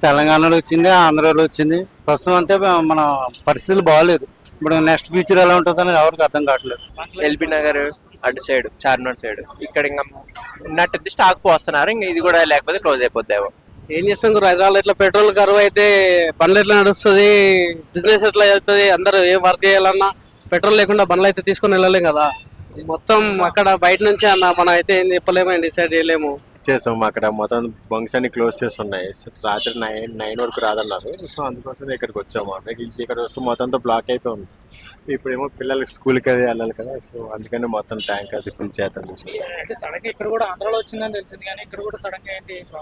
తెలంగాణలో వచ్చింది, ఆంధ్రాలో వచ్చింది. ప్రస్తుతం అంతే మన పరిస్థితులు బాగాలేదు. ఇప్పుడు నెక్స్ట్ ఫ్యూచర్ ఎలా ఉంటుంది అనేది ఎవరికి అర్థం కావట్లేదు. ఎల్బీ నగర్ అటు సైడ్ చార్మినార్ సైడ్ ఇక్కడ ఇంకా ఉన్నట్టు స్టాక్ పోస్తున్నారు. ఇంకా ఇది కూడా లేకపోతే క్లోజ్ అయిపోద్దాము. ఏం చేస్తాం గురు, హైదరాబాద్ ఇట్లా పెట్రోల్ కరువు అయితే బండ్లు ఎట్లా నడుస్తుంది, బిజినెస్ ఎట్లా అవుతుంది, అందరూ ఏం వర్క్ చేయాలన్నా పెట్రోల్ లేకుండా బండ్లు అయితే తీసుకొని వెళ్ళలేం కదా. మొత్తం అక్కడ బయట నుంచి అన్న మనం అయితే ఏం చెప్పలేము, డిసైడ్ చేయలేము. చేసాం అక్కడ మొత్తం బంక్స్ అన్ని క్లోజ్ చేసి ఉన్నాయి. రాత్రి 9 వరకు రాదన్నారు. సో అందుకోసం ఇక్కడికి వచ్చాము. ఇక్కడ వస్తే మొత్తం బ్లాక్ అయిపోయింది. ఇప్పుడేమో పిల్లలకి స్కూల్కి అది వెళ్ళాలి కదా, సో అందుకని మొత్తం ట్యాంక్ అది ఫుల్ చేద్దాం.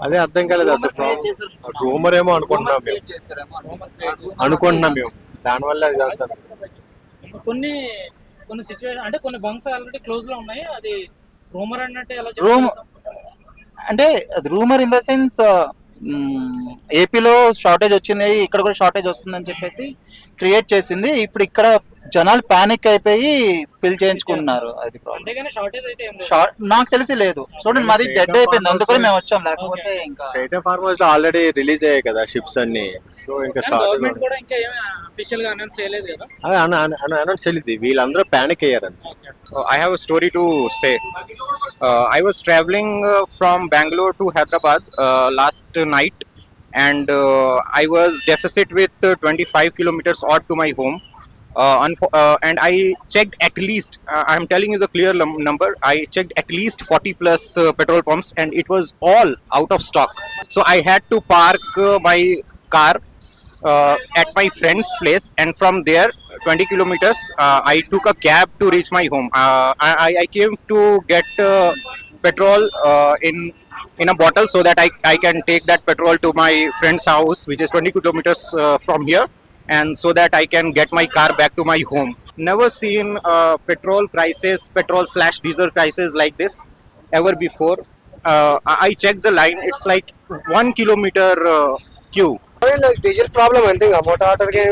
అదే అర్థం కాలేదు అసలు. రూమర్ ఏమో అనుకుంటున్నాం మేము దానివల్ల అది జరుగుతుంది. కొన్ని సిచ్యువేషన్ అంటే కొన్ని బంక్స్ ఆల్రెడీ క్లోజ్ లో ఉన్నాయి. అది రూమర్ అన్నట్టు ఎలా రూమ్ అంటే రూమర్ ఇన్ ద సెన్స్ ఏపీలో షార్టేజ్ వచ్చింది, ఇక్కడ కూడా షార్టేజ్ వస్తుందని చెప్పేసి క్రియేట్ చేసింది. ఇప్పుడు ఇక్కడ జనాలు పానిక్ అయిపోయి ఫిల్ చేయించుకుంటున్నారు. అది నాకు తెలిసి లేదు. చూడండి మాది డెడ్ అయిపోయింది, అందుకని మేము వచ్చాం. లేకపోతే ఇంకా స్టేట్ ఆఫ్ హార్మోస్ లో ఆల్రెడీ రిలీజ్ అయ్యాయి కదా షిప్స్ అన్ని. సో ఇంకా గవర్నమెంట్ కూడా ఇంకా ఏమీ అఫీషియల్ గా అనౌన్స్ చేయలేదు కదా. అనౌన్స్ చేయలేదు, వీళ్ళందరూ పానిక్ అయ్యారు. I have a story to say. I was traveling from Bangalore to Hyderabad last night, and I was deficit with 25 kilometers odd to my home. And I checked at least, I'm telling you the clear number, I checked at least 40 plus petrol pumps, and it was all out of stock. So I had to park my car at my friend's place, and from there 20 kilometers I took a cab to reach my home. I came to get petrol in a bottle so that I can take that petrol to my friend's house, which is 20 kilometers from here, and so that I can get my car back to my home. Never seen petrol/diesel prices like this ever before. I checked the line, it's like 1 kilometer queue. Diesel problem అంతే, ఇంకా motor వాటర్కి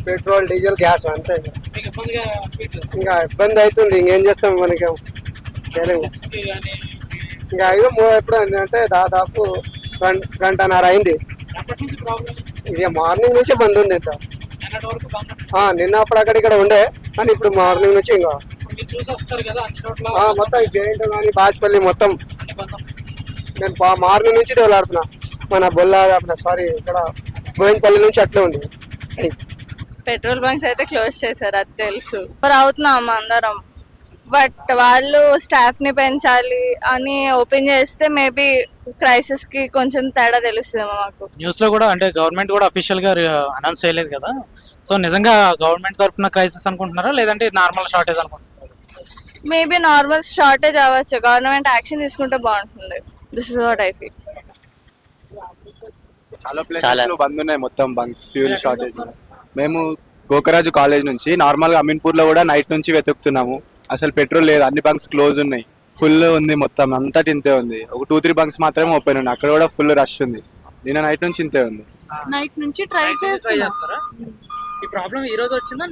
petrol diesel gas అంతే. ఇంకా ఇబ్బంది అవుతుంది, ఇంకేం చేస్తాం, మనకి చేయలేము. ఇంకా ఎప్పుడు అంటే దాదాపు గంటన్నర అయింది. ఇక మార్నింగ్ నుంచి బంద్ ఉంది. నిన్న అప్పుడు అక్కడ ఉండే, కానీ ఇప్పుడు మార్నింగ్ నుంచి ఇంకా మొత్తం జైంట్ కానీ బాజ్పల్లి మొత్తం నేను మార్నింగ్ నుంచి దేవులాడుతున్నా. మన ఇక్కడ బోయినపల్లి నుంచి అట్లే ఉంది. పెట్రోల్ బంక్స్ అయితే క్లోజ్ చేశారు, అది తెలుసు. అవుతున్నాం అందరం, బట్ వాళ్ళు స్టాఫ్ ని పెంచాలి అని ఓపెన్ చేస్తే మేబీ క్రైసిస్ కి కొంచెం తేడా తెలుస్తుంది మాకు. న్యూస్ లో కూడా అంటే గవర్నమెంట్ కూడా అఫీషియల్ గా అనౌన్స్ చేయలేదు కదా. సో నిజంగా గవర్నమెంట్ తరఫున క్రైసిస్ అనుకుంటున్నారా, లేదంటే నార్మల్ షార్టేజ్ అనుకుంటున్నారా? మేబీ నార్మల్ షార్టేజ్ అవ్వచ్చు, గవర్నమెంట్ యాక్షన్ తీసుకుంటే బాగుంటుంది. This is what I feel. చాలా ప్లేసెస్ లో బంద్ ఉన్నాయి మొత్తం బంక్స్, ఫ్యూల్ షార్టేజ్. మేము గోకరాజు కాలేజ్ నుంచి నార్మల్ గా అమీన్పూర్ లో కూడా నైట్ నుంచి వెతుకుతున్నాము. అసలు పెట్రోల్ లేదు, అన్ని బంక్స్ క్లోజ్ ఉన్నాయి, ఫుల్ ఉంది, మొత్తం అంతటి ఇంతే ఉంది. ఒక 2-3 బంక్స్ మాత్రమే ఓపెన్ ఉన్నాయి, అక్కడ కూడా ఫుల్ రష్ ఉంది. నిన్న నైట్ నుంచి ఇంతే ఉంది. నైట్ నుంచి ట్రై చేస్తారా? ఈ ప్రాబ్లం ఈ రోజు వచ్చిందా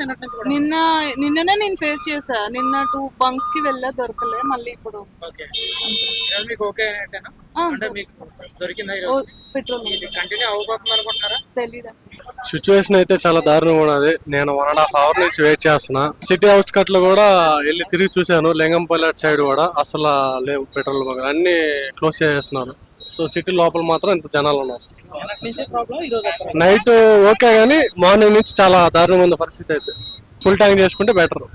నిన్ననే నేను ఫేస్ చేసా. నిన్న 2 బంక్స్ కి వెళ్ళా, దొరకలే. మళ్ళీ ఇప్పుడు మీకు ఓకే అంటే మీకు దొరికిందా పెట్రోల్ కంటిన్యూ అవ్వబోతుంది అనుకుంటున్నారా? తెలీదా. సిచ్యువేషన్ అయితే చాలా దారుణంగా ఉన్నది. నేను 1.5 hour నుంచి వెయిట్ చేస్తున్నా. సిటీ అవుట్స్కట్ లో కూడా వెళ్ళి తిరిగి చూశాను, లింగంపల్లి అటు సైడ్ కూడా అసలు లేవు పెట్రోల్ బంక్, అన్ని క్లోజ్ చేసేస్తున్నారు. సో సిటీ లోపల మాత్రం ఇంత జనాలు ఉన్నారు. నైట్ ఓకే, కానీ మార్నింగ్ నుంచి చాలా దారుణంగా ఉంది పరిస్థితి. అయితే ఫుల్ ట్యాంక్ చేసుకుంటే బెటర్.